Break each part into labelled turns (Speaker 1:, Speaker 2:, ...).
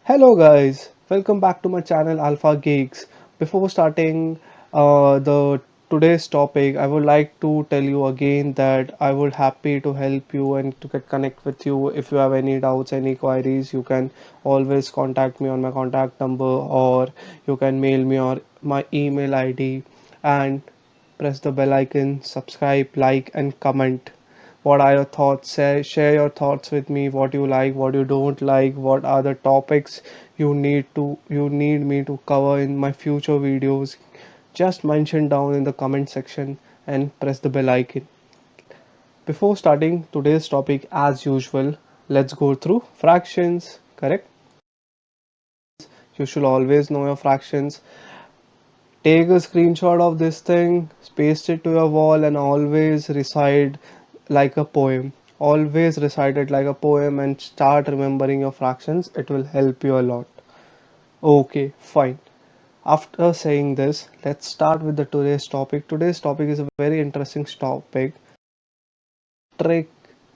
Speaker 1: Hello guys, welcome back to my channel Alpha Geeks. Before starting the today's topic, I would like to tell you again that I would happy to help you and to get connect with you. If you have any doubts, any queries, you can always contact me on my contact number, or you can mail me or my email ID, and press the bell icon, subscribe, like and comment. What are your thoughts? Share your thoughts with me. What you like, what you don't like, what are the topics you need me to cover in my future videos. Just mention down in the comment section and press the bell icon. Before starting today's topic, as usual, let's go through fractions. Correct? You should always know your fractions. Take a screenshot of this thing, paste it to your wall, and always recite like a poem. Always recite it like a poem and start remembering your fractions. It will help you a lot. Okay, fine. After saying this, let's start with the today's topic. Today's topic is a very interesting topic. Geometric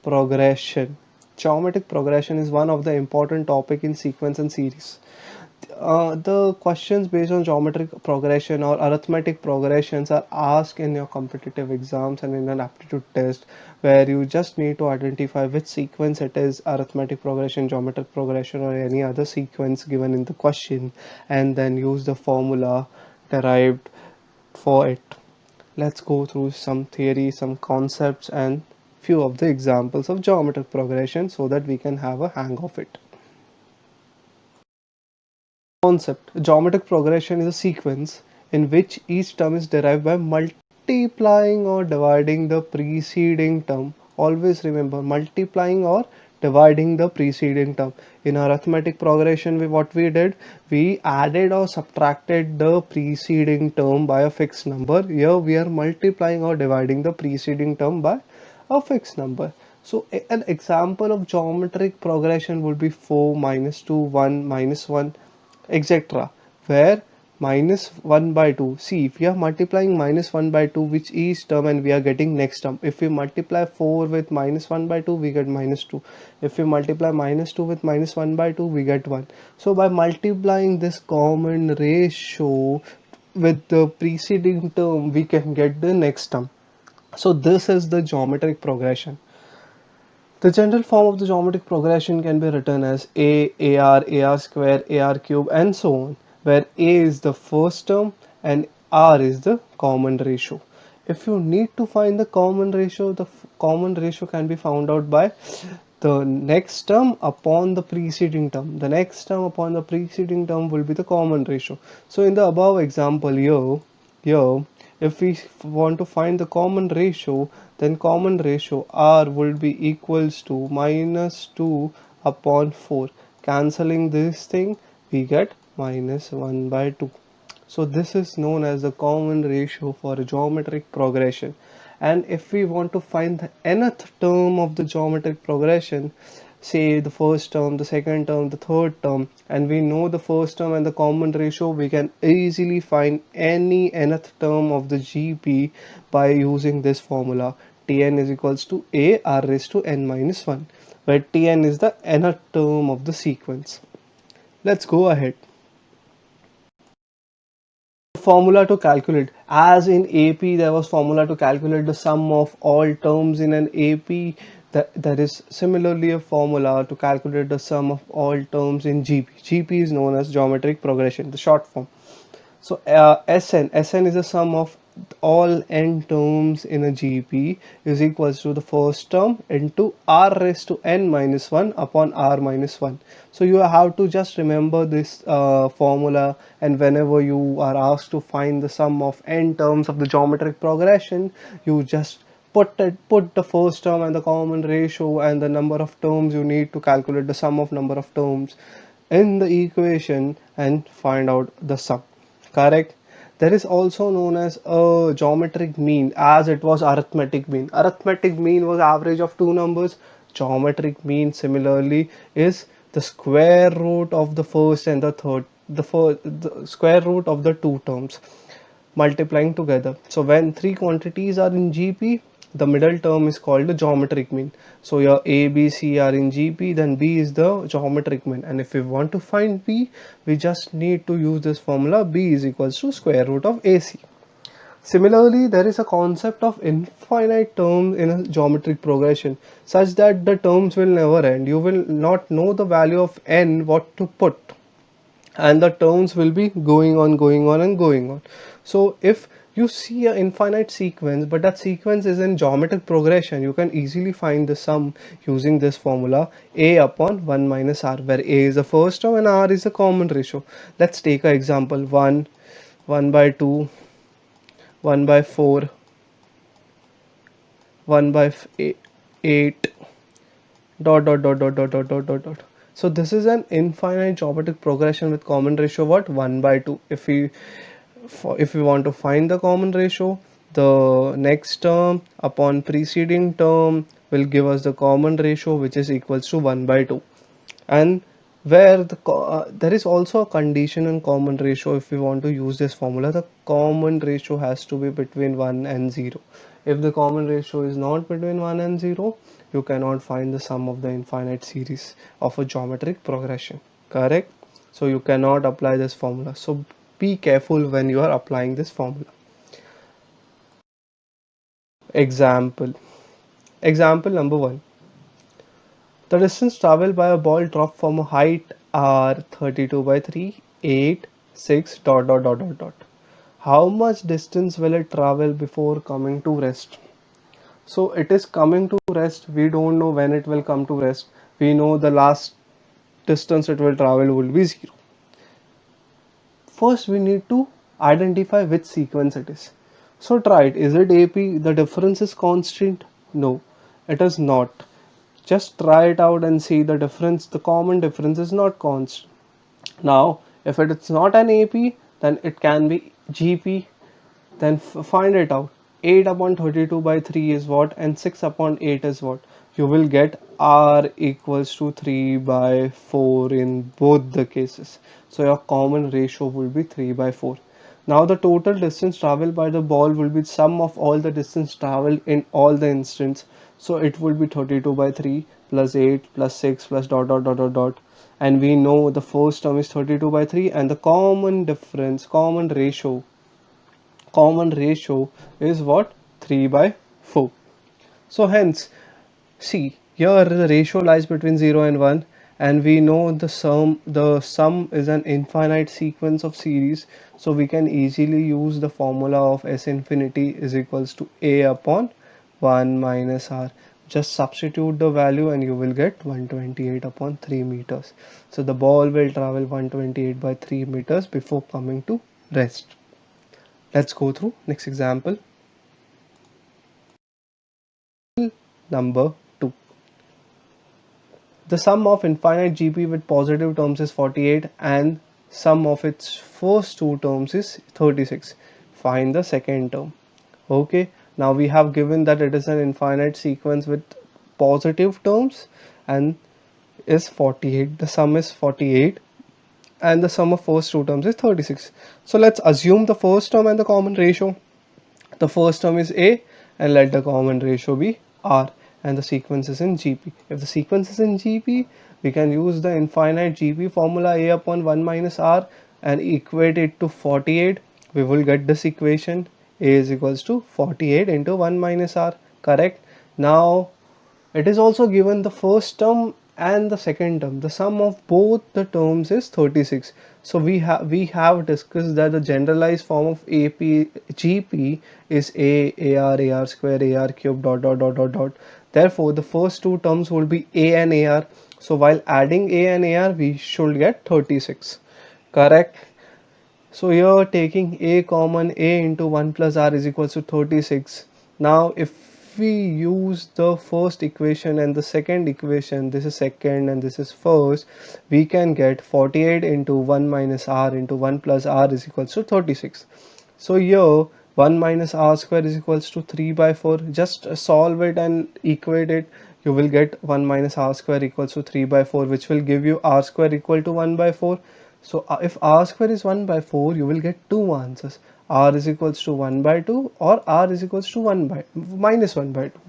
Speaker 1: progression. Geometric progression is one of the important topic in sequence and series. The questions based on geometric progression or arithmetic progressions are asked in your competitive exams and in an aptitude test, where you just need to identify which sequence it is: arithmetic progression, geometric progression, or any other sequence given in the question, and then use the formula derived for it. Let's go through some theory, some concepts, and few of the examples of geometric progression so that we can have a hang of it. Concept: geometric progression is a sequence in which each term is derived by multiplying or dividing the preceding term. Always remember, multiplying or dividing the preceding term. In arithmetic progression, what we did, we added or subtracted the preceding term by a fixed number. Here we are multiplying or dividing the preceding term by a fixed number. So an example of geometric progression would be 4 minus 2 1 minus 1, etc., where minus 1 by 2. See, if we are multiplying minus 1 by 2 with each term, and we are getting next term. If we multiply 4 with minus 1 by 2, we get minus 2. If we multiply minus 2 with minus 1 by 2, we get 1. So by multiplying this common ratio with the preceding term, we can get the next term. So this is the geometric progression. The general form of the geometric progression can be written as AR square, AR cube, and so on, where A is the first term and R is the common ratio. If you need to find the common ratio, the common ratio can be found out by the next term upon the preceding term. The next term upon the preceding term will be the common ratio. So in the above example here, if we want to find the common ratio, then common ratio R will be equals to minus 2 upon 4. Cancelling this thing, we get minus 1 by 2. So this is known as the common ratio for a geometric progression. And if we want to find the nth term of the geometric progression, say the first term, the second term, the third term, and we know the first term and the common ratio, we can easily find any nth term of the GP by using this formula. Tn is equals to a r raised to n minus 1, where Tn is the nth term of the sequence. Let's go ahead. Formula to calculate, as in AP there was formula to calculate the sum of all terms in an AP, that there is similarly a formula to calculate the sum of all terms in GP. GP is known as geometric progression, the short form. So Sn is the sum of all n terms in a GP is equals to the first term into r raised to n minus 1 upon r minus 1. So you have to just remember this formula, and whenever you are asked to find the sum of n terms of the geometric progression, you just put the first term and the common ratio and the number of terms you need to calculate the sum of number of terms in the equation and find out the sum. Correct? There is also known as a geometric mean, as it was arithmetic mean. Arithmetic mean was average of two numbers. Geometric mean similarly is the square root of the first and the third, the square root of the two terms multiplying together. So when three quantities are in GP, the middle term is called the geometric mean. So your A, B, C are in GP, then B is the geometric mean. And if we want to find B, we just need to use this formula: B is equals to square root of AC. Similarly, there is a concept of infinite terms in a geometric progression such that the terms will never end. You will not know the value of n what to put, and the terms will be going on, going on, and going on. So if you see an infinite sequence, but that sequence is in geometric progression, you can easily find the sum using this formula: a upon 1 minus r, where a is the first term and r is the common ratio. Let's take an example: 1, 1 by 2, 1 by 4, 1 by 8, dot. So this is an infinite geometric progression with common ratio what? 1 by 2. If we want to find the common ratio, the next term upon preceding term will give us the common ratio, which is equals to 1 by 2. And where there is also a condition in common ratio. If we want to use this formula, the common ratio has to be between 1 and 0. If the common ratio is not between 1 and 0, you cannot find the sum of the infinite series of a geometric progression. Correct? So you cannot apply this formula. So be careful when you are applying this formula. Example number 1. The distance traveled by a ball dropped from a height r 32 by 3, 8, 6, dot. How much distance will it travel before coming to rest? So it is coming to rest. We don't know when it will come to rest. We know the last distance it will travel will be 0. First we need to identify which sequence it is. So try it. Is it AP? The difference is constant? No, it is not. Just try it out and see the difference. The common difference is not constant. Now if it is not an AP, then it can be GP. Then find it out. 8 upon 32 by 3 is what, and 6 upon 8 is what? You will get R equals to 3 by 4 in both the cases. So your common ratio will be 3 by 4. Now the total distance traveled by the ball will be sum of all the distance traveled in all the instants. So it will be 32 by 3 plus 8 plus 6 plus dot. And we know the first term is 32 by 3, and the common ratio is what? 3 by 4. So hence, see, here the ratio lies between 0 and 1, and we know the sum is an infinite sequence of series, so we can easily use the formula of S infinity is equals to A upon 1 minus R. Just substitute the value and you will get 128 upon 3 meters. So the ball will travel 128 by 3 meters before coming to rest. Let's go through next example. Number 2. The sum of infinite GP with positive terms is 48 and sum of its first two terms is 36. Find the second term. Okay, now we have given that it is an infinite sequence with positive terms and is 48. The sum is 48 and the sum of first two terms is 36. So let's assume the first term and the common ratio. The first term is A and let the common ratio be R, and the sequence is in GP. If the sequence is in GP, we can use the infinite GP formula A upon 1 minus R and equate it to 48. We will get this equation: A is equals to 48 into 1 minus R. Correct? Now it is also given the first term and the second term. The sum of both the terms is 36. So we have discussed that the generalized form of GP is AR square AR cube dot. Therefore the first two terms will be A and AR. So while adding A and AR, we should get 36. Correct? So here taking A common, A into 1 plus R is equals to 36. Now if we use the first equation and the second equation, this is second and this is first, we can get 48 into 1 minus R into 1 plus R is equals to 36. So here 1 minus R square is equals to 3 by 4. Just solve it and equate it. You will get 1 minus R square equals to 3 by 4, which will give you R square equal to 1 by 4. So if R square is 1 by 4, you will get two answers. r is equals to 1 by 2 or r is equals to 1 by minus 1 by 2.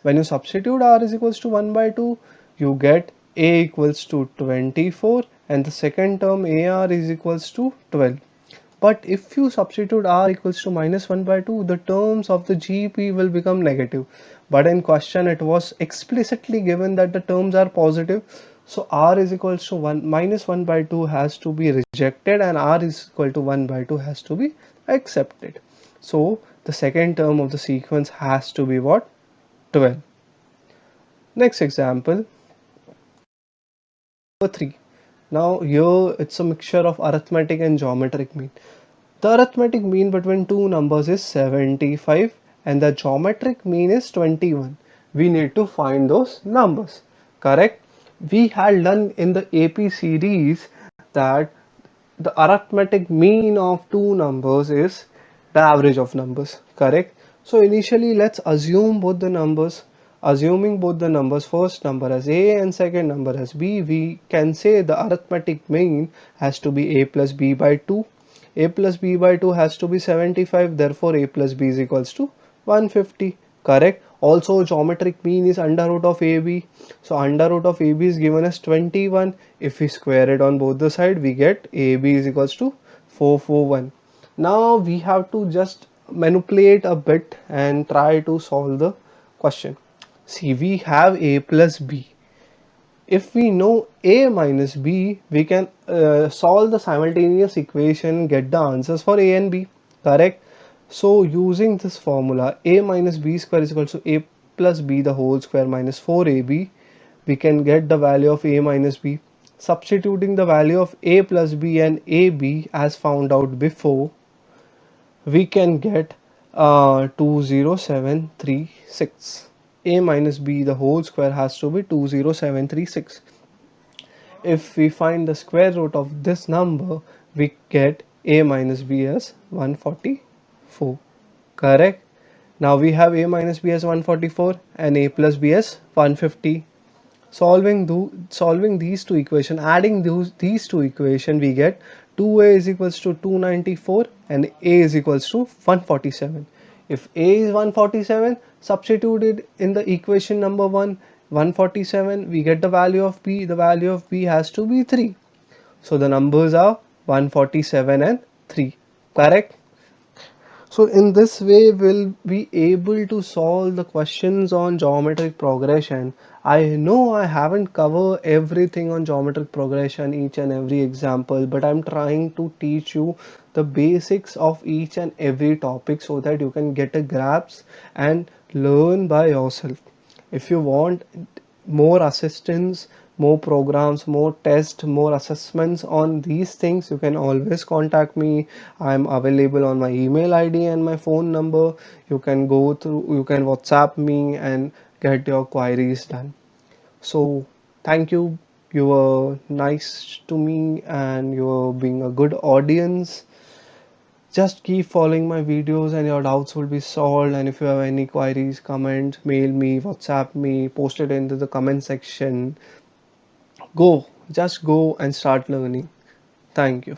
Speaker 1: When you substitute r is equals to 1 by 2, you get a equals to 24 and the second term ar is equals to 12. But if you substitute r equals to minus 1 by 2, the terms of the GP will become negative. But in question it was explicitly given that the terms are positive. So r is equals to 1 minus 1 by 2 has to be rejected and r is equal to 1 by 2 has to be accepted. So the second term of the sequence has to be what? 12. Next example, number 3. Now here it's a mixture of arithmetic and geometric mean. The arithmetic mean between two numbers is 75 and the geometric mean is 21. We need to find those numbers, correct? We had done in the AP series that the arithmetic mean of two numbers is the average of numbers, correct? So initially let's assume both the numbers. Assuming both the numbers, first number as a and second number as b, we can say the arithmetic mean has to be a plus b by 2. A plus b by 2 has to be 75, therefore a plus b is equals to 150, correct? Also geometric mean is under root of ab, so under root of ab is given as 21. If we square it on both the side, we get ab is equals to 441. Now we have to just manipulate a bit and try to solve the question. See, we have a plus b. If we know a minus b, we can solve the simultaneous equation, get the answers for a and b, correct? So using this formula, a minus b square is equal to a plus b the whole square minus 4ab, we can get the value of a minus b. Substituting the value of a plus b and ab as found out before, we can get 20736. A minus b the whole square has to be 20736. If we find the square root of this number, we get a minus b as 144, correct? Now we have a minus b as 144 and a plus b as 150. Solving these two equations, adding these two equations, we get 2a is equals to 294 and a is equals to 147. If a is 147, substituted in the equation number 147, we get the value of b. The value of b has to be 3. So the numbers are 147 and 3, correct? So in this way we'll be able to solve the questions on geometric progression. I know I haven't covered everything on geometric progression, each and every example, but I'm trying to teach you the basics of each and every topic so that you can get a grasp and learn by yourself. If you want more assistance, more programs, more tests, more assessments on these things, you can always contact me. I'm available on my email ID and my phone number. You can you can WhatsApp me and get your queries done. So thank you. You were nice to me and you were being a good audience. Just keep following my videos and your doubts will be solved. And if you have any queries, comment, mail me, WhatsApp me, post it into the comment section. Just go and start learning. Thank you.